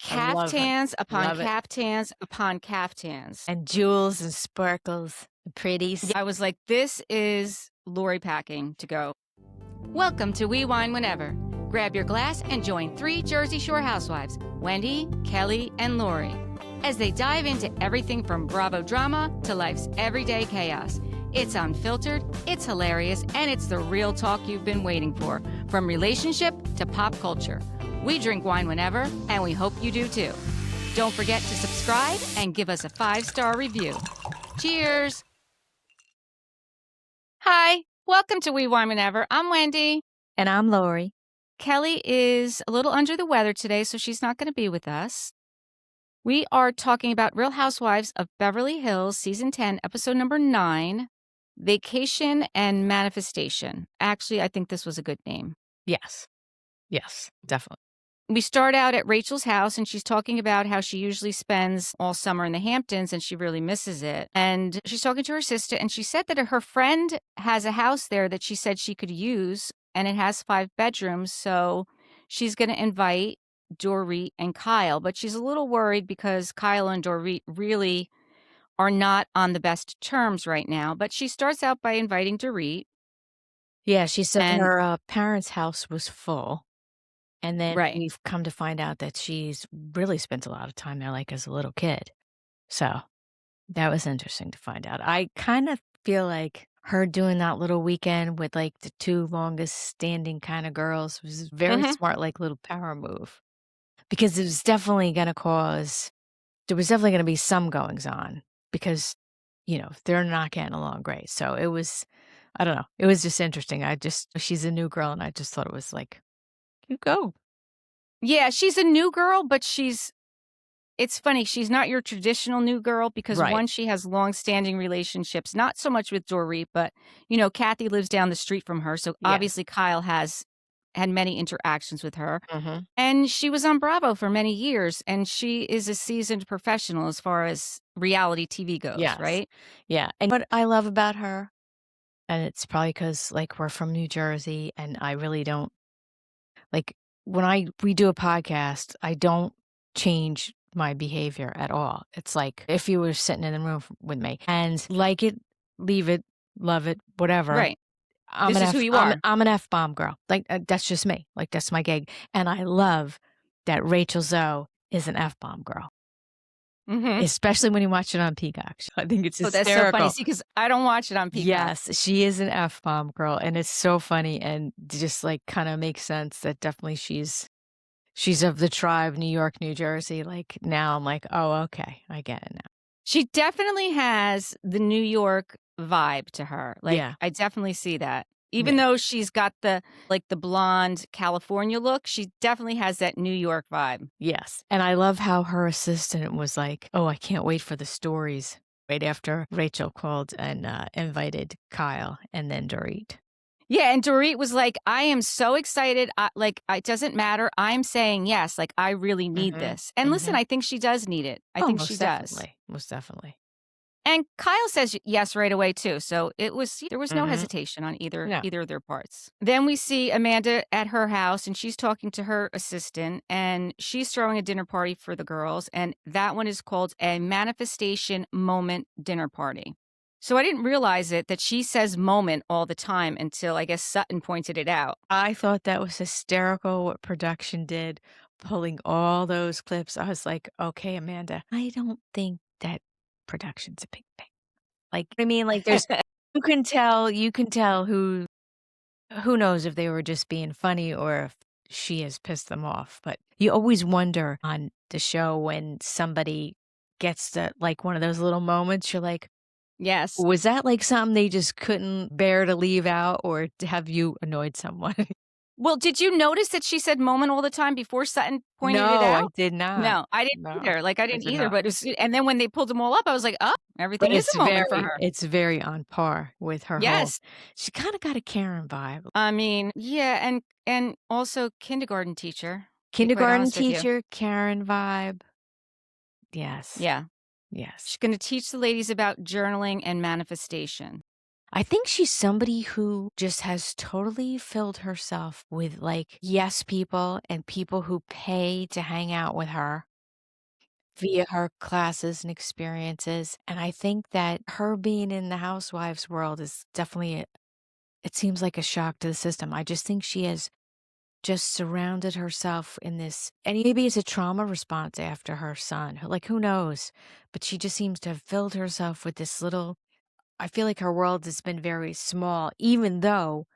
I love it. Caftans upon Love it. caftans upon caftans. And jewels and sparkles and pretties. I was like, this is Lori packing to go. Welcome to We Wine Whenever. Grab your glass and join 3 Jersey Shore housewives, Wendy, Kelly, and Lori, as they dive into everything from Bravo drama to life's everyday chaos. It's unfiltered, it's hilarious, and it's the real talk you've been waiting for, from relationship to pop culture. We drink wine whenever, and we hope you do too. Don't forget to subscribe and give us a 5-star review. Cheers! Hi, welcome to We Wine Whenever. I'm Wendy. And I'm Lori. Kelly is a little under the weather today, so she's not going to be with us. We are talking about Real Housewives of Beverly Hills, Season 10, Episode number 9, Vacation and Manifestation. Actually, I think this was a good name. Yes. Yes, definitely. We start out at Rachel's house, and she's talking about how she usually spends all summer in the Hamptons, and she really misses it. And she's talking to her sister, and she said that her friend has a house there that she said she could use, and it has 5 bedrooms, so she's going to invite Dorit and Kyle. But she's a little worried because Kyle and Dorit really are not on the best terms right now. But she starts out by inviting Dorit. Yeah, she said And her parents' house was full. And then right. we've come to find out that she's really spent a lot of time there, like as a little kid. So that was interesting to find out. I kind of feel like her doing that little weekend with like the 2 longest standing kind of girls was a very smart, like little power move. Because it was definitely going to there was definitely going to be some goings on because, you know, they're not getting along great. So it was, I don't know. It was just interesting. She's a new girl and I just thought it was like, you go. Yeah, she's a new girl, but it's funny, she's not your traditional new girl because Right. one, she has long-standing relationships, not so much with Dorit, but, you know, Kathy lives down the street from her, so Yeah. obviously Kyle has had many interactions with her. Mm-hmm. And she was on Bravo for many years, and she is a seasoned professional as far as reality TV goes, Yes. right? Yeah. And what I love about her, and it's probably because, like, we're from New Jersey, and I really don't, like, when we do a podcast, I don't change my behavior at all. It's like if you were sitting in the room with me and like it, leave it, love it, whatever. Right. I'm This an is who you are. I'm an F-bomb girl. Like, that's just me. Like, that's my gig. And I love that Rachel Zoe is an F-bomb girl. Mhm. Especially when you watch it on Peacock. I think it's Oh, hysterical. that's so funny. See, because I don't watch it on Peacock. Yes, she is an F-bomb girl, and it's so funny and just, like, kinda makes sense that definitely she's of the tribe, New York, New Jersey. Like, now I'm like, "Oh, okay. I get it now." She definitely has the New York vibe to her. Like, Yeah. I definitely see that. Even though she's got the blonde California look, she definitely has that New York vibe. Yes, and I love how her assistant was like, "Oh, I can't wait for the stories," right after Rachel called and, invited Kyle and then Dorit. Yeah, and Dorit was like, "I am so excited. It doesn't matter. I'm saying yes. Like, I really need this." And listen, I think she does need it. I think she does. Most definitely. And Kyle says yes right away too. So there was no hesitation on No. either of their parts. Then we see Amanda at her house, and she's talking to her assistant, and she's throwing a dinner party for the girls, and that one is called a manifestation moment dinner party. So I didn't realize that she says moment all the time until I guess Sutton pointed it out. I thought that was hysterical what production did, pulling all those clips. I was like, "Okay, Amanda, I don't think that production's a big thing." Like, I mean, like, there's you can tell who knows if they were just being funny or if she has pissed them off. But you always wonder on the show when somebody gets to, like, one of those little moments, you're like, Yes. was that, like, something they just couldn't bear to leave out, or have you annoyed someone? Well, did you notice that she said moment all the time before Sutton pointed it No, out? I did not. No, I didn't No, either. Like, I I didn't did either, not. but and then when they pulled them all up, I was like, "Oh, everything But is a moment for her." it's very on par with her whole Yes. she kinda got a Karen vibe. I mean, yeah, and also kindergarten teacher, to be quite Kindergarten honest with you. teacher, Karen vibe. Yes. Yeah. Yes. She's gonna teach the ladies about journaling and manifestation. I think she's somebody who just has totally filled herself with, like, yes people and people who pay to hang out with her. via her classes and experiences, and I think that her being in the housewives world is definitely it seems like a shock to the system. I just think she has just surrounded herself in this and maybe it's a trauma response after her son, like, who knows? But she just seems to have filled herself with this little I feel like her world has been very small, even though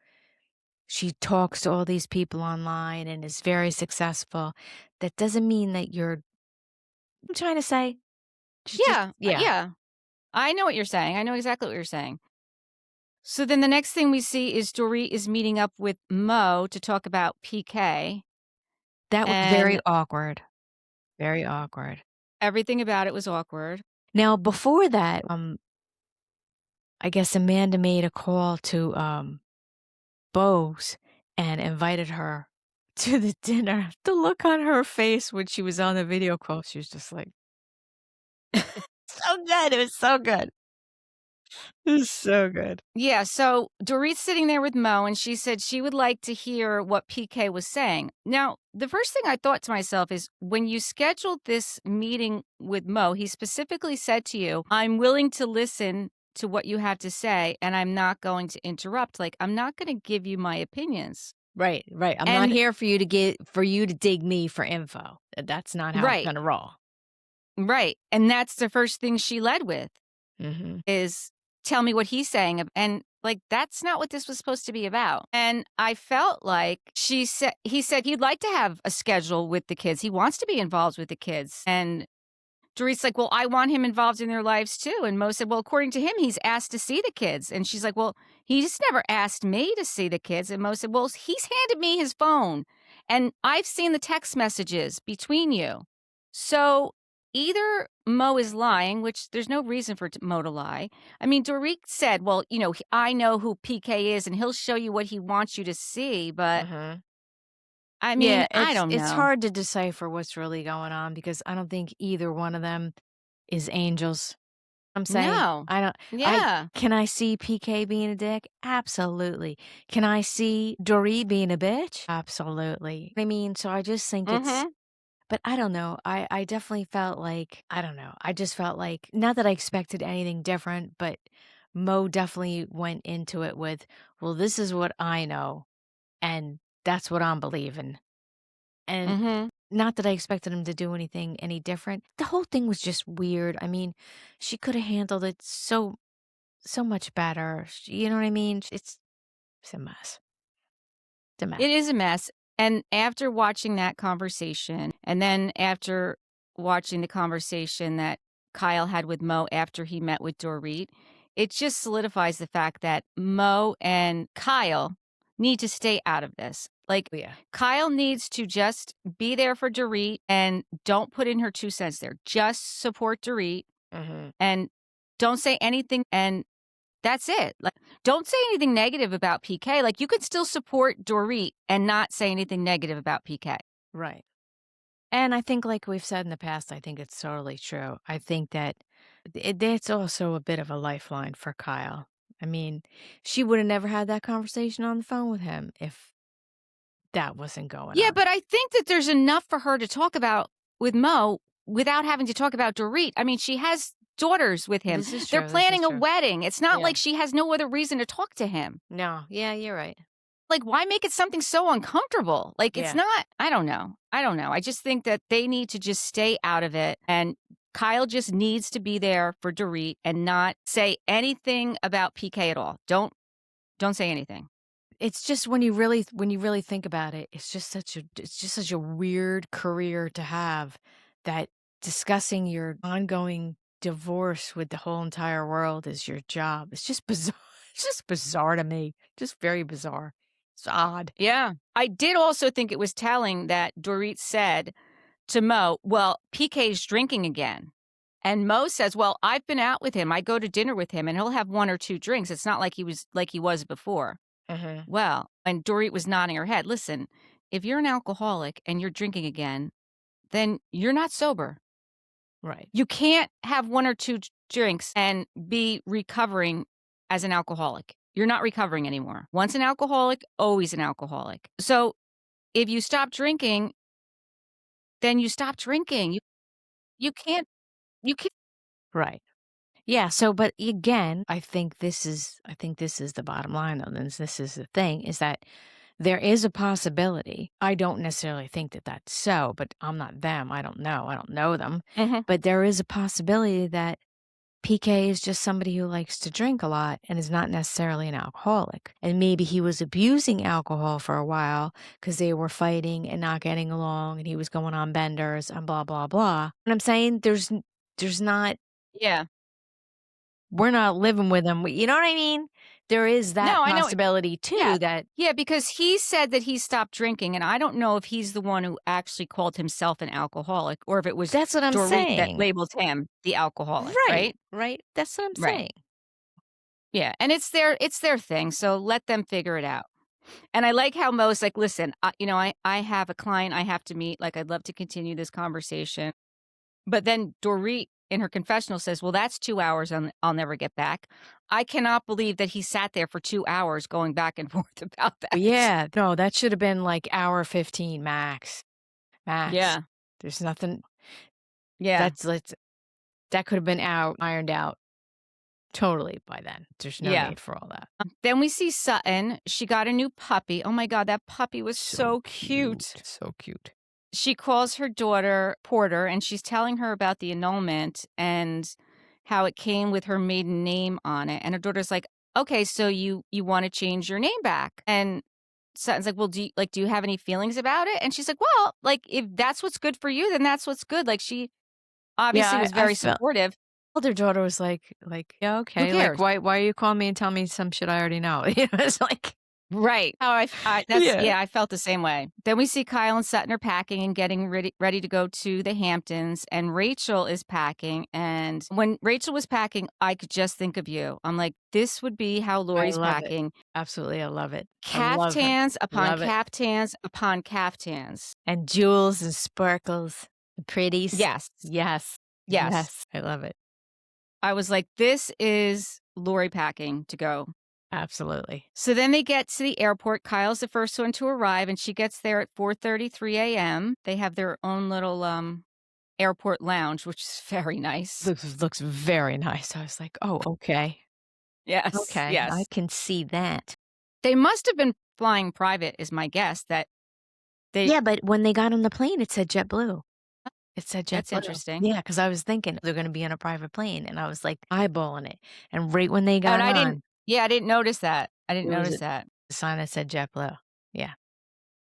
she talks to all these people online and is very successful. That doesn't mean that you're I'm trying to say? She just Yeah, yeah. yeah. I know what you're saying. I know exactly what you're saying. So then the next thing we see is Dorit is meeting up with Mo to talk about PK, That was very and awkward, very awkward. everything about it was awkward. Now before that, I guess Amanda made a call to, Bose and invited her to the dinner. The look on her face when she was on the video call, she was just like, so good, it was so good. It was so good. Yeah, so Dorit's sitting there with Mo, and she said she would like to hear what PK was saying. Now, the first thing I thought to myself is when you scheduled this meeting with Mo, he specifically said to you, I'm willing to listen to what you have to say, and I'm not going to interrupt. Like, I'm not going to give you my opinions. Right, right. I'm not And here for you to dig me for info. That's not how I'm right, gonna roll. right. And that's the first thing she led with Mhm. is tell me what he's saying. And like, that's not what this was supposed to be about. And I felt like he said he'd like to have a schedule with the kids. He wants to be involved with the kids. And Dorit's like, well, I want him involved in their lives too. And Mo said, well, according to him, he's asked to see the kids. And she's like, well, he's never asked me to see the kids. And Mo said, well, he's handed me his phone and I've seen the text messages between you. So either Mo is lying, which there's no reason for Mo to lie. I mean, Dorit said, well, I know who PK is and he'll show you what he wants you to see. But Mhm. I Yeah, mean, I don't it's know. hard to decipher what's really going on because I don't think either one of them is angels. I'm saying No. I don't I Yeah. can I see PK being a dick? Absolutely. Can I see Dorit being a bitch? Absolutely. I mean, so I just think it's Mm-hmm. but I don't know. I definitely felt like I don't know. I just felt like not that I expected anything different, but Mo definitely went into it with, "Well, this is what I know, and that's what I'm believing." And Mm-hmm. not that I expected him to do anything any different. The whole thing was just weird. I mean, she could have handled it so much better. You know what I mean? It's a mess. It's a mess. It is a mess. And after watching that conversation, and then after watching the conversation that Kyle had with Mo after he met with Dorit, it just solidifies the fact that Mo and Kyle need to stay out of this. Like, Oh, yeah. Kyle needs to just be there for Dorit and don't put in her 2 cents there. Just support Dorit Mhm. and don't say anything. And that's it. Like, don't say anything negative about PK. Like, you could still support Dorit and not say anything negative about PK. Right. And I think like we've said in the past, I think it's totally true. I think that it's also a bit of a lifeline for Kyle. I mean, she would have never had that conversation on the phone with him if that wasn't going Yeah, on. but I think that there's enough for her to talk about with Mo without having to talk about Dorit. I mean, she has daughters with him. This is They're true. This is planning a true. wedding. It's not Yeah. like she has no other reason to talk to him. No. Yeah, you're right. Like, why make it something so uncomfortable? Like, it's Yeah. not, I don't know. I don't know. I just think that they need to just stay out of it. And Kyle just needs to be there for Dorit and not say anything about PK at all. Don't say anything. It's just when you really think about it, it's just such a weird career to have that discussing your ongoing divorce with the whole entire world is your job. It's just bizarre. It's just bizarre to me. Just very bizarre. It's odd. Yeah. I did also think it was telling that Dorit said to Mo, well, PK's drinking again. And Mo says, well, I've been out with him. I go to dinner with him and he'll have 1 or 2 drinks. It's not like he was before. Mhm. Well, and Dorit was nodding her head. Listen, if you're an alcoholic and you're drinking again, then you're not sober. Right. You can't have 1 or 2 drinks and be recovering as an alcoholic. You're not recovering anymore. Once an alcoholic, always an alcoholic. So if you stop drinking, then you stop drinking. You can't you can't Right. Yeah, so but again, I think this is the bottom line though, this is the thing, is that there is a possibility. I don't necessarily think that that's so, but I'm not them. I don't know them. Mhm. But there is a possibility that PK is just somebody who likes to drink a lot and is not necessarily an alcoholic. And maybe he was abusing alcohol for a while because they were fighting and not getting along and he was going on benders and blah, blah, blah. And I'm saying there's not, Yeah. we're not living with him. You know what I mean? There is that No, I know it. possibility Yeah. too that Yeah, because he said that he stopped drinking, and I don't know if he's the one who actually called himself an alcoholic or if it was that's what I'm Dorit that saying. labeled him the alcoholic, Right, right? right. That's what I'm Right. saying. Yeah, and it's their thing, so let them figure it out. And I like how Mo's like, "Listen, I have a client I have to meet, like, I'd love to continue this conversation." But then Dorit in her confessional says, "Well, that's 2 hours I'll never get back." I cannot believe that he sat there for 2 hours going back and forth about that. Yeah, no, that should have been like hour 15 max. Max. Yeah. There's nothing Yeah. that's that could have been ironed out totally by then. There's no Yeah. need for all that. Then we see Sutton. She got a new puppy. Oh my god, that puppy was So so cute. cute, so cute. She calls her daughter Porter, and she's telling her about the annulment and how it came with her maiden name on it. And her daughter's like, "Okay, so you want to change your name back?" And Sutton's like, "Well, do you have any feelings about it?" And she's like, "Well, like if that's what's good for you, then that's what's good." Like she Yeah, obviously was I very felt supportive. older daughter was "Yeah, Who okay, like, cares? why you call me and tell me some shit I already know?" You know, it's like Right. How that's Yeah. yeah, I felt the same way. Then we see Kyle and Sutton are packing and getting ready to go to the Hamptons, and Rachel is packing. And when Rachel was packing, I could just think of you. I'm like, this would be how I Lori's love it. packing. Absolutely, I love it. I love it. Caftans upon Love it. caftans upon caftans. And jewels and sparkles, and pretties. Yes. Yes. Yes. Yes. I love it. I was like, this is Lori packing to go. Absolutely. So then they get to the airport. Kyle's the first one to arrive, and she gets there at 4:33 a.m. They have their own little airport lounge, which is very nice. Looks very nice. I was like, "Oh, okay. Yes, Okay. I yes. can see that." They must have been flying private, is my guess. That they Yeah, but when they got on the plane, it said JetBlue. It said That's JetBlue. interesting. Yeah, because I was thinking they're gonna be on a private plane, and I was, like, eyeballing it, and right when they Oh, and got on, I didn't notice that. I didn't there was notice a that. sign that said JetBlue. Yeah.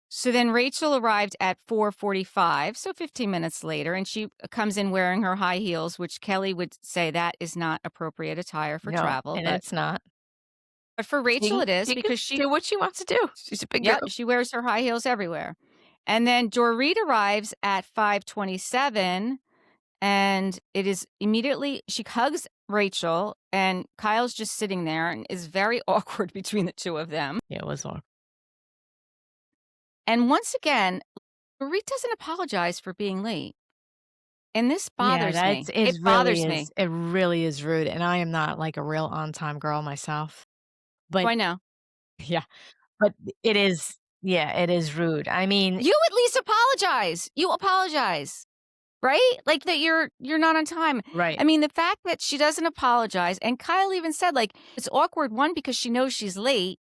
So then Rachel arrived at 4:45, so 15 minutes later, and she comes in wearing her high heels, which Kelly would say that is not appropriate attire for No, travel, and but it's not. for Rachel it is She can because she do what she wants to do. She's a big Yep, girl. she wears her high heels everywhere. And then Dorit arrives at 5:27, and it is immediately she hugs Rachel, and Kyle's just sitting there and is very awkward between the two of them. Yeah, it was awkward. And once again, Dorit doesn't apologize for being late. And this Yeah, bothers me. It bothers me. it really is rude, and I am not, like, a real on-time girl myself, Oh, but I know. yeah, but it is yeah, it is rude. I mean You at least apologize. You apologize. Right? Like that you're not on time. right. I mean, the fact that she doesn't apologize, and Kyle even said, like, it's awkward, one, because she knows she's late.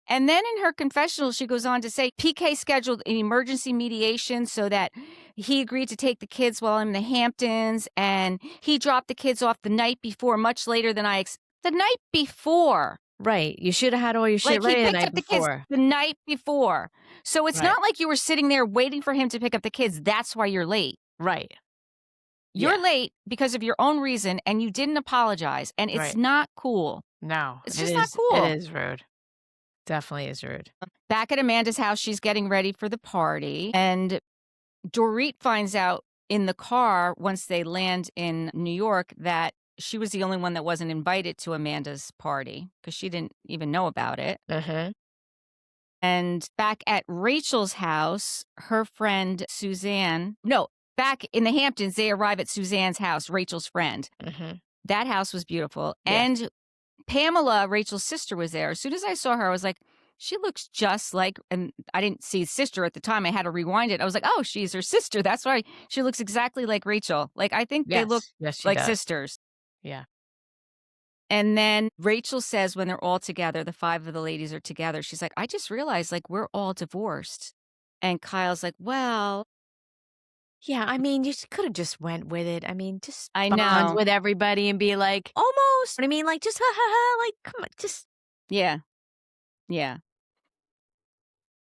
And then in her confessional, she goes on to say PK scheduled an emergency mediation so that he agreed to take the kids while I'm in the Hamptons, and he dropped the kids off the night before, much later than the night before. Right, you shoulda had all your shit Like he ready the picked night up the kids before. the night before. So it's Right, not like you were sitting there waiting for him to pick up the kids. That's why you're late. right. You're Yeah, late because of your own reason, and you didn't apologize, and it's right. not cool. No, It's just not cool. it is rude. Definitely is rude. Back at Amanda's house, she's getting ready for the party, and Dorit finds out in the car once they land in New York that she was the only one that wasn't invited to Amanda's party because she didn't even know about it. Uh-huh. And back at Rachel's house, her friend Suzanne, no, back in the Hamptons, they arrive at Suzanne's house, Rachel's friend. Mhm. That house was beautiful. Yes. And Pamela, Rachel's sister, was there. As soon as I saw her, I was like, she looks just like, and I didn't see sister at the time. I had to rewind it. I was like, oh, she's her sister. That's why she looks exactly like Rachel. Like, I think they look Yes. Yes, she like does. sisters. Yeah. And then Rachel says when they're all together, the 5 of the ladies are together, she's like, I just realized like we're all divorced. And Kyle's like, well, Yeah, I mean, you could have just went with it. I mean, just I bond know. with everybody and be like, "Almost." I mean, like, just ha ha ha, like, come on, just Yeah. Yeah.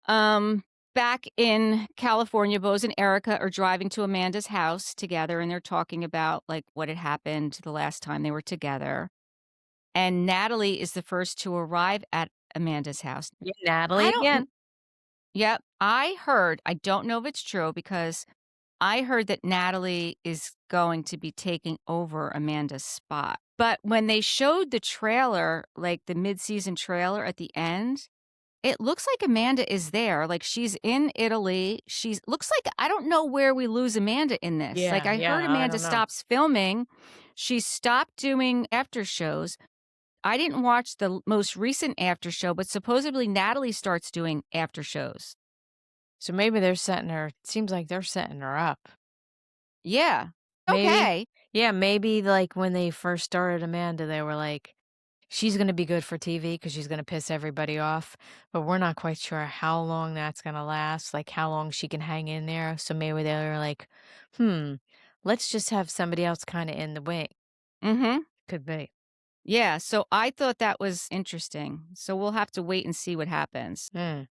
Um, Back in California, Bose and Erica are driving to Amanda's house together and they're talking about like what had happened the last time they were together. And Natalie is the first to arrive at Amanda's house. yeah, I Natalie don't again. Yep, I heard, I don't know if it's true because I heard that Natalie is going to be taking over Amanda's spot. But when they showed the trailer, like the mid-season trailer at the end, it looks like Amanda is there. Like she's in Italy. She's looks like I don't know where we lose Amanda in this. Like Yeah, I heard yeah, I Amanda don't know. stops filming. She stopped doing after shows. I didn't watch the most recent after show, but supposedly Natalie starts doing after shows. So maybe they're setting her seems like they're setting her up. Yeah. Maybe. Okay. Yeah, maybe, like, when they first started Amanda, they were like, "She's gonna be good for TV because she's gonna piss everybody off, but we're not quite sure how long that's gonna last, like, how long she can hang in there." So maybe they were like, "Hmm, let's just have somebody else kinda in the wing." Mhm. Could be. Yeah, so I thought that was interesting. So we'll have to wait and see what happens. Mm.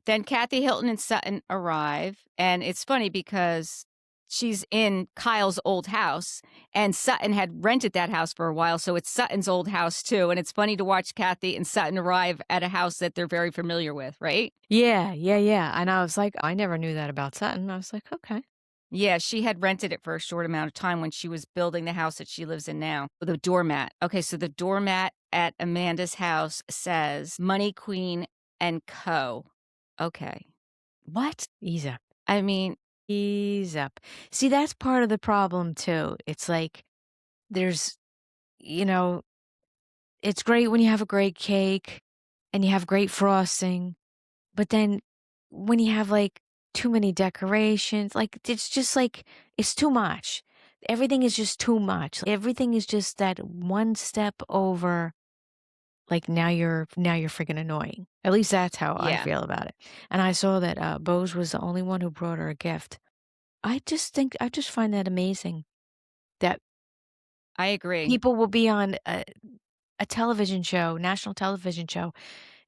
Then Kathy Hilton and Sutton arrive, and it's funny because she's in Kyle's old house, and Sutton had rented that house for a while, so it's Sutton's old house too, and it's funny to watch Kathy and Sutton arrive at a house that they're very familiar with, right? Yeah, yeah, yeah, and I was like, I never knew that about Sutton. I was like, "Okay." Yeah, she had rented it for a short amount of time when she was building the house that she lives in now. The doormat. Okay, so the doormat at Amanda's house says Money Queen and Co. Okay. What? Ease up. I mean, Ease up. See, that's part of the problem too. It's like there's you know, it's great when you have a great cake and you have great frosting, but then when you have, like, too many decorations, like, it's just, like, it's too much. Everything is just too much. Everything is just that one step over, like, now you're freaking annoying. At least that's how I yeah, feel about it. And I saw that, Bose was the only one who brought her a gift. I just find that amazing that I agree. people will be on a television show, national television show,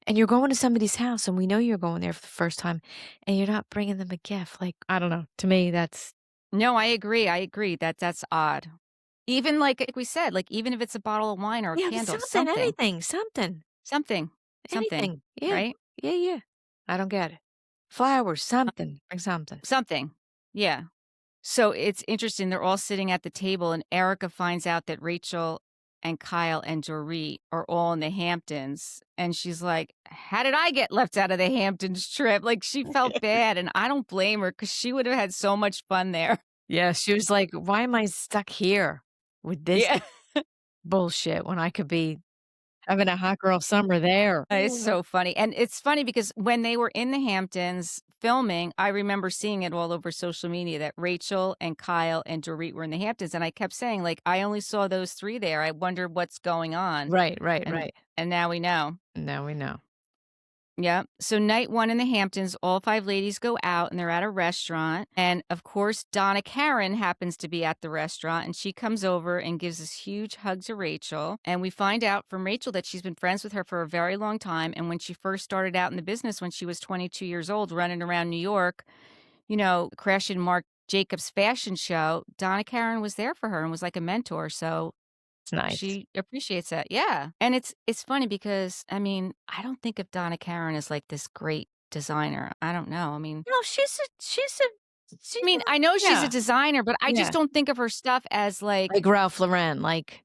and you're going to somebody's house, and we know you're going there for the first time, and you're not bringing them a gift. Like, I don't know. To me, that's No, I agree. I agree that that's odd. Even like we said, like even if it's a bottle of wine or a yeah, but candle, something, something, anything, something, something, something, anything. Yeah, right? yeah, yeah. I don't get it. Flowers, something, bring something. Something. Yeah. So it's interesting. They're all sitting at the table, and Erica finds out that Rachel and Kyle and Dorit are all in the Hamptons. And she's like, how did I get left out of the Hamptons trip? Like, she felt bad. And I don't blame her because she would have had so much fun there. Yeah, she was like, "Why am I stuck here with this Yeah. bullshit when I could be having a hot girl summer there?" It's so funny. And it's funny because when they were in the Hamptons filming, I remember seeing it all over social media that Rachel and Kyle and Dorit were in the Hamptons. And I kept saying, like, I only saw those 3 there. I wonder what's going on. Right, right, And right. and now we know. Now we know. Yeah. So night 1 in the Hamptons, all 5 ladies go out and they're at a restaurant. And of course, Donna Karen happens to be at the restaurant and she comes over and gives this huge hug to Rachel. And we find out from Rachel that she's been friends with her for a very long time. And when she first started out in the business, when she was 22 years old, running around New York, crashing Marc Jacobs' fashion show, Donna Karen was there for her and was like a mentor. So It's nice. she appreciates that, yeah, and it's funny because, I mean, I don't think of Donna Karan as, like, this great designer. I don't know, No, she's a I know she's a yeah, designer, but I just yeah. don't think of her stuff as, like Like Ralph Lauren, like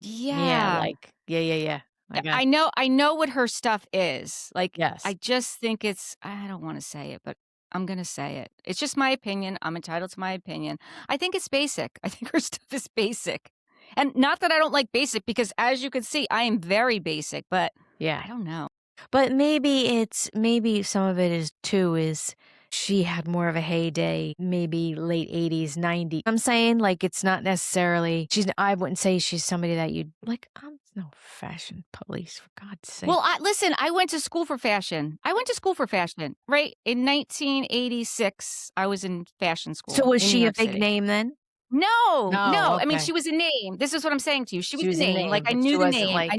yeah, yeah. like yeah, yeah, yeah. I got I know what her stuff is, like, I yes. just think it's I don't wanna say it, but I'm gonna say it. It's just my opinion, I'm entitled to my opinion. I think it's basic. I think her stuff is basic, and not that I don't like basic because as you can see, I am very basic, but Yeah. I don't know. But maybe some of it is too is she had more of a heyday, maybe late 80s, 90s. I'm saying like it's not necessarily I wouldn't say she's somebody that you'd like, I'm no fashion police for God's sake. Well, listen, I went to school for fashion. Right? In 1986, I was in fashion school So was in New she a York big City. name then? No, No, I mean, okay. she was a name. This is what I'm saying to you. She She was a was a name. Like, name, I but she knew the wasn't name. like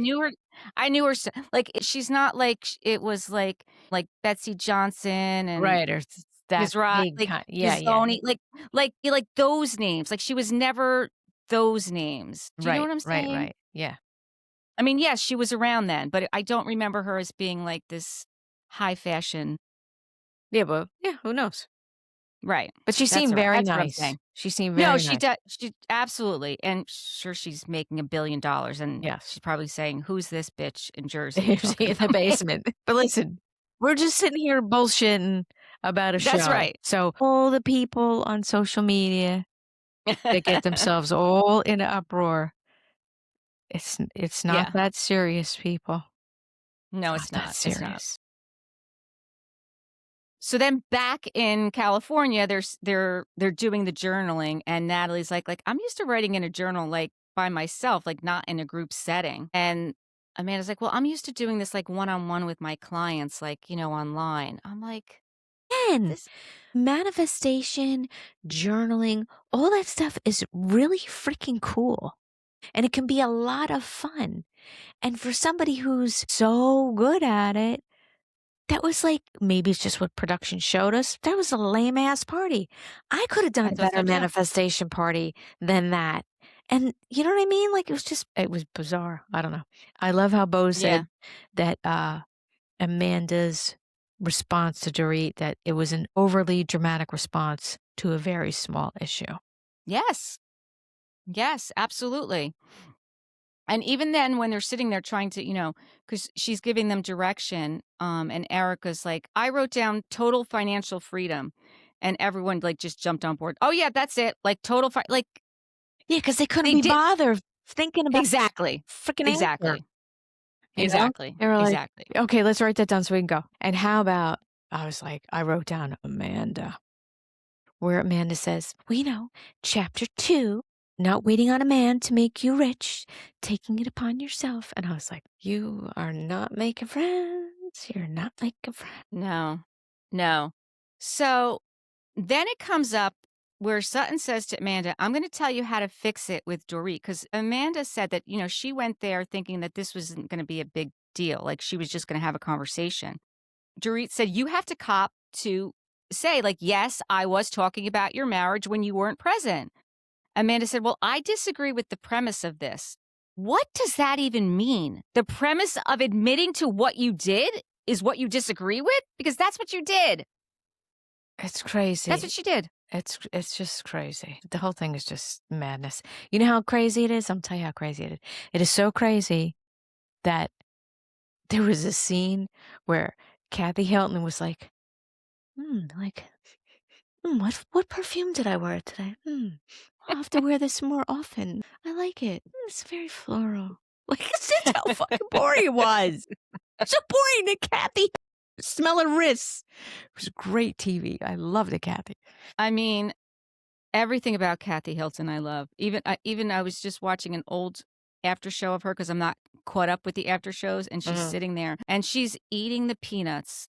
I knew her. Like, she's not like it was like Betsy Johnson and right, or that Ms. Rock, big like kind. Yeah, yeah. Pizzoni, like those names. Like, she was never those names. Do you know Right, what I'm right, saying? right. Yeah. I mean, yes, she was around then, but I don't remember her as being like this high fashion. Yeah, but yeah, who knows? Right. But she That's seemed all right. very That's what I'm nice. saying. She seemed No, very she nice. does. She absolutely, and sure, she's making $1 billion, and Yes. she's probably saying, "Who's this bitch in Jersey Is talking he in the about me?" basement? But listen, we're just sitting here bullshitting about a That's show. right. So all the people on social media that get themselves all in an uproar, it's not Yeah. that serious, people. It's No, not it's that not. It's not. serious. So then back in California, they're doing the journaling, and Natalie's like I'm used to writing in a journal like by myself, like not in a group setting. And Amanda's like, well, I'm used to doing this like one-on-one with my clients, like online. I'm like, And this. manifestation, journaling, all that stuff is really freaking cool. And it can be a lot of fun. And for somebody who's so good at it, that was like, maybe it's just what production showed us. That was a lame ass party. I could have done I a thought better so too. manifestation party than that. And you know what I mean? Like it was bizarre. I don't know. I love how Bo Yeah. said that Amanda's response to Dorit, that it was an overly dramatic response to a very small issue. Yes. Yes, absolutely. And even then, when they're sitting there trying to, because she's giving them direction, and Erica's like, I wrote down total financial freedom, and everyone like just jumped on board. Oh yeah, that's it. Like total, like Yeah, because they couldn't they be did bothered thinking about exactly, freaking answer. exactly, You know? exactly, They were like, exactly. okay, let's write that down so we can go. And how about, I was like, I wrote down Amanda, where Amanda says, well, chapter 2, not waiting on a man to make you rich, taking it upon yourself. And I was like, you are not making friends. You're not making friends. No, no. So then it comes up where Sutton says to Amanda, I'm going to tell you how to fix it with Dorit. Because Amanda said that, she went there thinking that this wasn't going to be a big deal. Like she was just going to have a conversation. Dorit said, you have to cop to say, like, yes, I was talking about your marriage when you weren't present. Amanda said, well, I disagree with the premise of this. What does that even mean? The premise of admitting to what you did is what you disagree with? Because that's what you did. It's crazy. That's what she did. It's just crazy. The whole thing is just madness. You know how crazy it is? I'm tell you how crazy it is. It is so crazy that there was a scene where Kathy Hilton was like, what perfume did I wear today? I'll have to wear this more often. I like it. It's very floral. Like, that's how fucking boring it was. So boring that Kathy smelling wrists. It was great TV. I loved it, Kathy. I mean, everything about Kathy Hilton I love. Even I was just watching an old after show of her because I'm not caught up with the after shows, and she's sitting there and she's eating the peanuts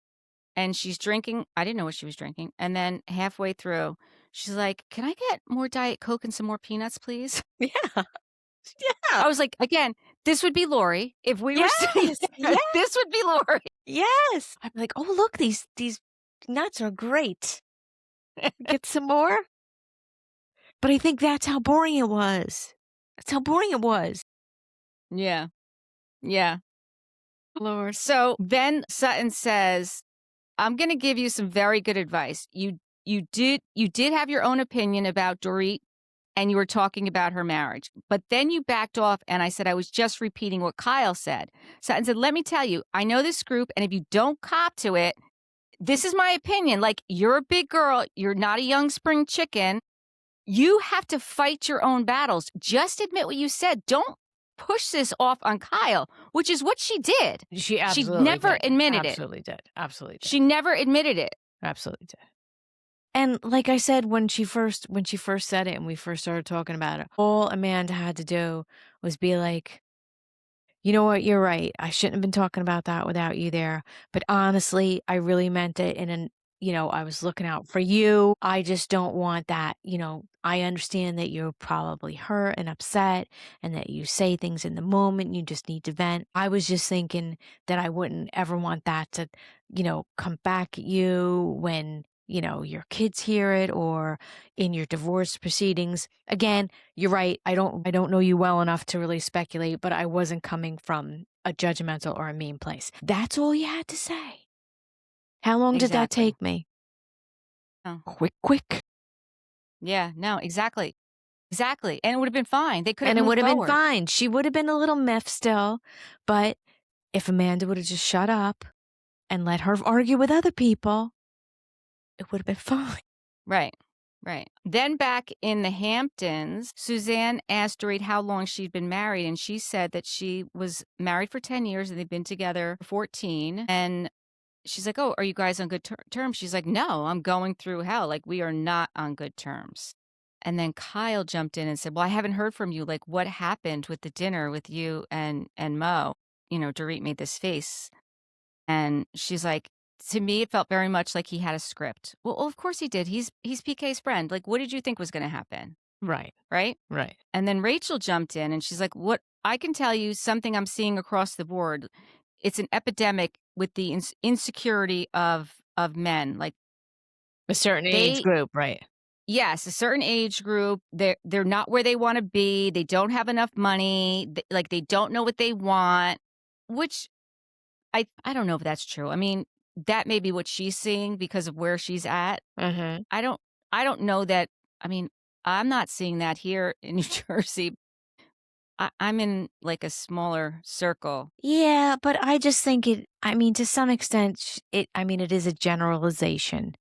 and she's drinking. I didn't know what she was drinking. And then halfway through, she's like, "Can I get more Diet Coke and some more peanuts, please?" Yeah. Yeah. I was like, again, this would be Lori if we were sitting there. Yes. This would be Lori. Yes. I'm like, oh, look, these nuts are great. Get some more? But I think that's how boring it was. That's how boring it was. Yeah. Yeah. Lord. So then Sutton says, I'm going to give you some very good advice. You did have your own opinion about Dorit, and you were talking about her marriage. But then you backed off, and I said I was just repeating what Kyle said. Sutton said, let me tell you, I know this group, and if you don't cop to it, this is my opinion. Like, you're a big girl. You're not a young spring chicken. You have to fight your own battles. Just admit what you said. Don't push this off on Kyle, which is what she did. She She absolutely never did. admitted it. Absolutely did. Absolutely did. She never admitted it. Absolutely did. And like I said, when she first said it and we first started talking about it, all Amanda had to do was be like, you know what, you're right. I shouldn't have been talking about that without you there. But honestly, I really meant it I was looking out for you. I just don't want that. I understand that you're probably hurt and upset and that you say things in the moment. You just need to vent. I was just thinking that I wouldn't ever want that to, come back at you when, your kids hear it or in your divorce proceedings. Again, you're right. I don't know you well enough to really speculate, but I wasn't coming from a judgmental or a mean place. That's all you had to say. How long did that Exactly. take me? Oh. Quick. Yeah, no, exactly. Exactly. And it would have been fine. They could have And it moved would have been forward. fine. She would have been a little miffed still, but if Amanda would have just shut up and let her argue with other people, it would have been fine. Right. Right. Then back in the Hamptons, Suzanne asked Dorit how long she'd been married, and she said that she was married for 10 years and they'd been together for 14. And she's like, "Oh, are you guys on good terms?" She's like, "No, I'm going through hell. Like, we are not on good terms." And then Kyle jumped in and said, "Well, I haven't heard from you. Like, what happened with the dinner with you and Mo?" Dorit made this face, and she's like, "To me, it felt very much like he had a script." Well, of course he did. He's PK's friend. Like, what did you think was going to happen? Right. Right? Right. And then Rachel jumped in and she's like, "What I can tell you something I'm seeing across the board. It's an epidemic with the insecurity of men. Like A certain age they group, right. yes, a certain age group, they're not where they want to be. They don't have enough money. Like they don't know what they want, which I don't know if that's true. I mean, that may be what she's seeing because of where she's at. Mm-hmm. I don't know that. I mean, I'm not seeing that here in New Jersey. I'm in like a smaller circle. Yeah, but I just think to some extent, it is a generalization,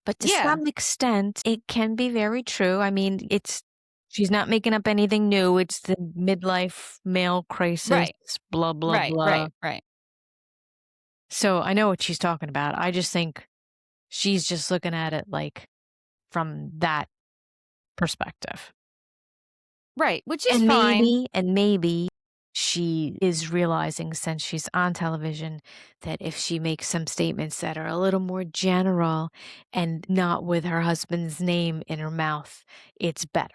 but to Yeah, some extent, it can be very true. She's not making up anything new. It's the midlife male crisis, right, blah, blah, right, blah. right, right. So I know what she's talking about. I just think she's just looking at it like from that perspective. Right, which is And fine. maybe she is realizing since she's on television that if she makes some statements that are a little more general and not with her husband's name in her mouth, it's better.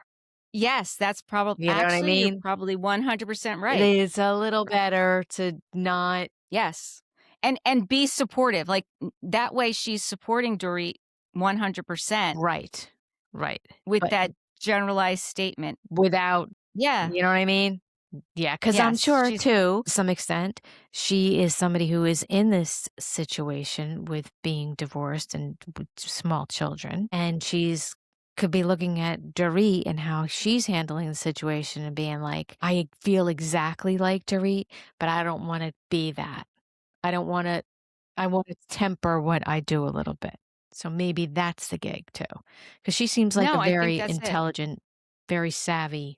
Yes, that's probably You know what I actually, you're mean? probably 100% It right. is a little better to not. Yes. And be supportive. Like that way she's supporting Dorit 100% Right. Right. with But that generalized statement. without, Yeah. you know what I mean? Yeah, because I'm Yes, sure she's too, to some extent, she is somebody who is in this situation with being divorced and with small children. And she's could be looking at Dorit and how she's handling the situation and being like, I feel exactly like Dorit, but I don't want to be that. I don't want to, I want to temper what I do a little bit. So maybe that's the gig too. Because she seems like a No, I think very that's it. intelligent, very savvy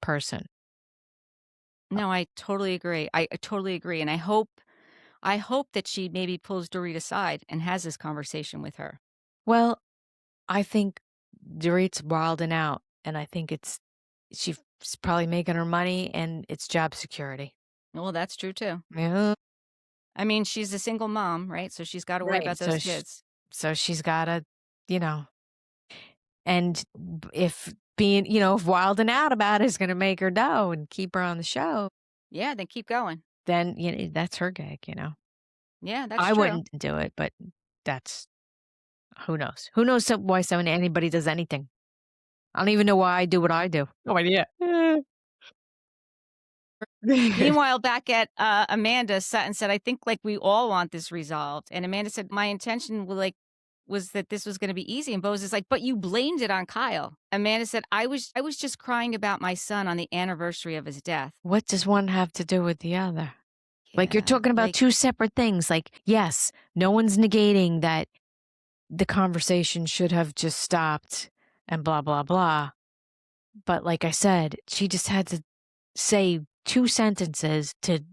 person. No, I totally agree. I totally agree. And I hope that she maybe pulls Dorit aside and has this conversation with her. Well, I think Dorit's wilding out, and I think she's probably making her money, and it's job security. Well, that's true too. Yeah, I mean, she's a single mom, right? So she's got to worry right. about those kids. So she's gotta, you know, and if being, if wilding out about it is gonna make her dough and keep her on the show, Yeah, then keep going. then that's her gig. Yeah, that's I true. wouldn't do it, but that's who knows? Who knows why anybody does anything? I don't even know why I do what I do. No idea. Meanwhile, back at Amanda, Sutton said, "I think like we all want this resolved." And Amanda said, "My intention was that this was going to be easy." And Bose is like, "But you blamed it on Kyle." Amanda said, "I was just crying about my son on the anniversary of his death." What does one have to do with the other? Like, you're Yeah, talking about like two separate things. Like, yes, no one's negating that the conversation should have just stopped and blah, blah, blah. But like I said, she just had to say 2 sentences to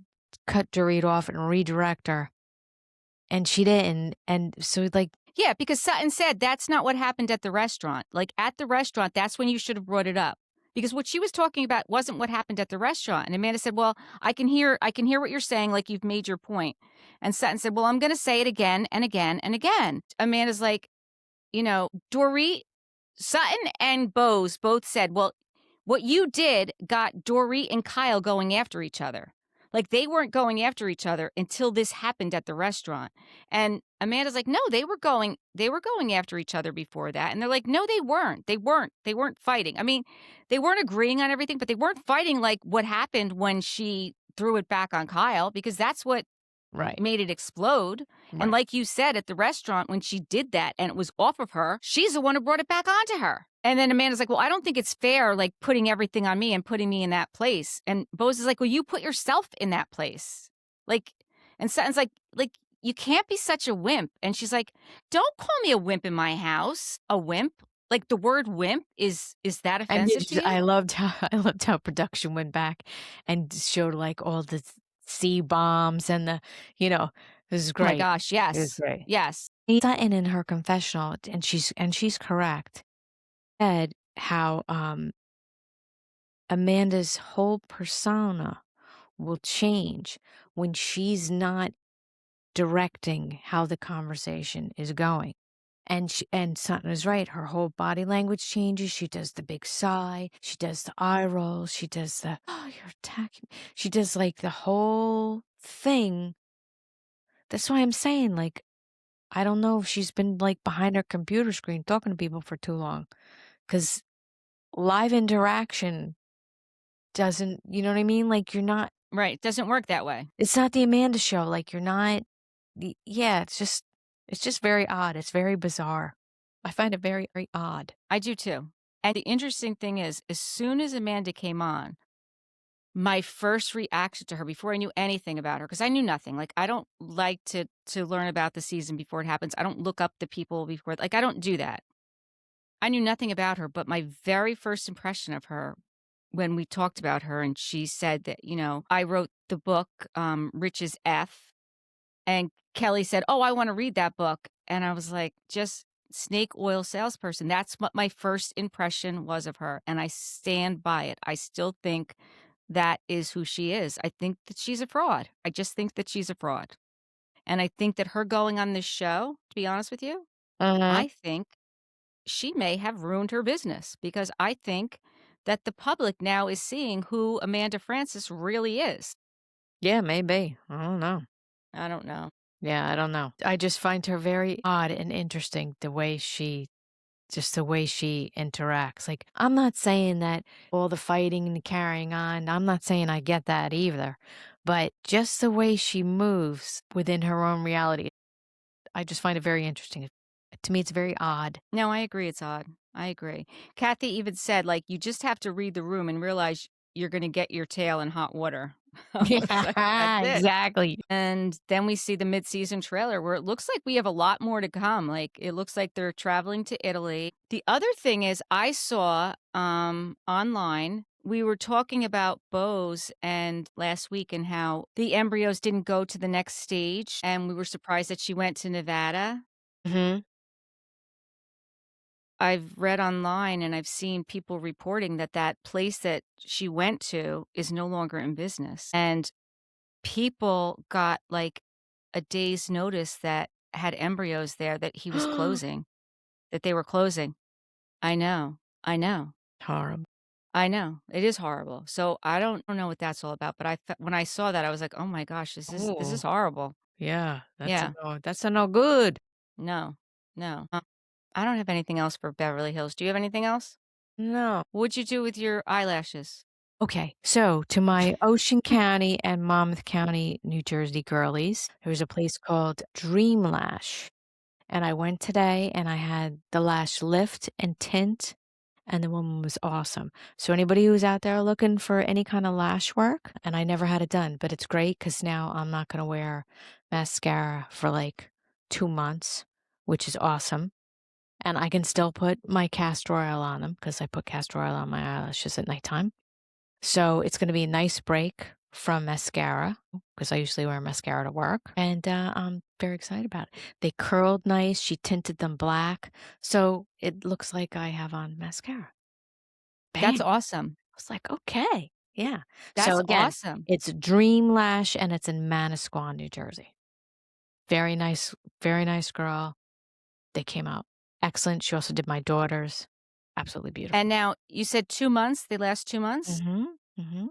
cut Dorit off and redirect her, and she didn't, and so, like Yeah, because Sutton said that's not what happened at the restaurant. Like, at the restaurant, that's when you should have brought it up. Because what she was talking about wasn't what happened at the restaurant. And Amanda said, "Well, I can hear what you're saying, like you've made your point." And Sutton said, "Well, I'm going to say it again and again and again." Amanda's like, Dorit, Sutton and Bose both said, "Well, what you did got Dorit and Kyle going after each other. Like, they weren't going after each other until this happened at the restaurant." And Amanda's like, "No, they were going after each other before that." And they're like, "No, they weren't. They weren't fighting." I mean, they weren't agreeing on everything, but they weren't fighting like what happened when she threw it back on Kyle, because that's what Right, made it explode. And right. like you said, at the restaurant, when she did that and it was off of her, she's the one who brought it back onto her. And then Amanda's like, "Well, I don't think it's fair, like putting everything on me and putting me in that place." And Bose is like, "Well, you put yourself in that place." Like, and Sutton's like, "You can't be such a wimp." And she's like, "Don't call me a wimp in my house. A wimp? Like, the word wimp is that And offensive to you?" I loved how production went back and showed, like, all the C bombs and it was Oh my great. gosh, It was yes. great. Yes. Sutton in her confessional, and she's correct, said how, Amanda's whole persona will change when she's not directing how the conversation is going. And Sutton is right. Her whole body language changes. She does the big sigh. She does the eye roll. She does the, "Oh, you're attacking me." She does like the whole thing. That's why I'm saying, like, I don't know if she's been like behind her computer screen talking to people for too long. Because live interaction doesn't, you know what I mean? Like, you're not, Right. It doesn't work that way. it's not the Amanda show. Like, you're not, yeah, it's just very odd. It's very bizarre. I find it very, very odd. I do too. And the interesting thing is, as soon as Amanda came on, my first reaction to her before I knew anything about her, because I knew nothing. Like, I don't like to learn about the season before it happens. I don't look up the people before, like, I don't do that. I knew nothing about her, but my very first impression of her, when we talked about her and she said that, I wrote the book, Rich as F. And Kelly said, "Oh, I want to read that book." And I was like, just snake oil salesperson. That's what my first impression was of her. And I stand by it. I still think that is who she is. I think that she's a fraud. I just think that she's a fraud. And I think that her going on this show, to be honest with you, Mhm. I think she may have ruined her business, because I think that the public now is seeing who Amanda Francis really is. Yeah, maybe. I don't know. I don't know. Yeah, I don't know. I just find her very odd and interesting the way she interacts. Like, I'm not saying that all the fighting and the carrying on, I'm not saying I get that either. But just the way she moves within her own reality, I just find it very interesting. To me, it's very odd. No, I agree, it's odd. I agree. Kathy even said, like, "You just have to read the room and realize you're gonna get your tail in hot water." I was like, "That's Yeah, it." exactly. And then we see the mid-season trailer where it looks like we have a lot more to come. Like, it looks like they're traveling to Italy. The other thing is, I saw, online, we were talking about Bose and last week and how the embryos didn't go to the next stage, and we were surprised that she went to Nevada. Hmm. I've read online and I've seen people reporting that that place that she went to is no longer in business. And people got like a day's notice that had embryos there that he was closing, that they were closing. I know. I know. Horrible. I know. It is horrible. So I don't know what that's all about, but when I saw that I was like, "Oh my gosh, this is Oh, horrible." yeah. Yeah. That's a no good. No. No. I don't have anything else for Beverly Hills. Do you have anything else? No. What'd you do with your eyelashes? Okay, so to my Ocean County and Monmouth County, New Jersey girlies, there was a place called Dream Lash. And I went today and I had the lash lift and tint, and the woman was awesome. So anybody who's out there looking for any kind of lash work, and I never had it done, but it's great because now I'm not going to wear mascara for like 2 months, which is awesome. And I can still put my castor oil on them because I put castor oil on my eyelashes at nighttime. So it's gonna be a nice break from mascara because I usually wear mascara to work, and, I'm very excited about it. They curled nice, she tinted them black, so it looks like I have on mascara. That's Bam! awesome. I was like, "Okay." Yeah. So That's again, awesome. it's Dream Lash, and it's in Manasquan, New Jersey. Very nice girl. They came out excellent. She also did my daughters. Absolutely And beautiful. now you said 2 months, they last 2 months? Mhm, mhm.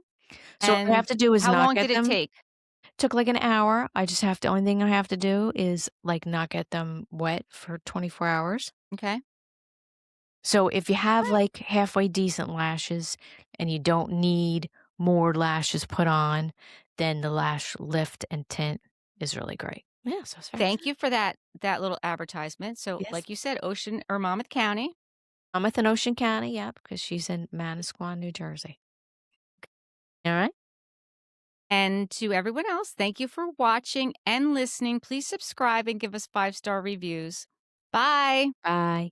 So all I have And to do is how not long get did it them. take? Took like an hour. I just have to only thing I have to do is, like, not get them wet for 24 hours. Okay. So if you have, Alright. like, halfway decent lashes and you don't need more lashes put on, then the lash lift and tint is really great. Yeah, so it's very Thank exciting. you for that little advertisement. So, Yes. like you said, Ocean or Monmouth County. I'm with in Ocean County, yep, because she's in Manasquan, New Jersey. Alright? And to everyone else, thank you for watching and listening. Please subscribe and give us 5-star reviews. Bye. Bye.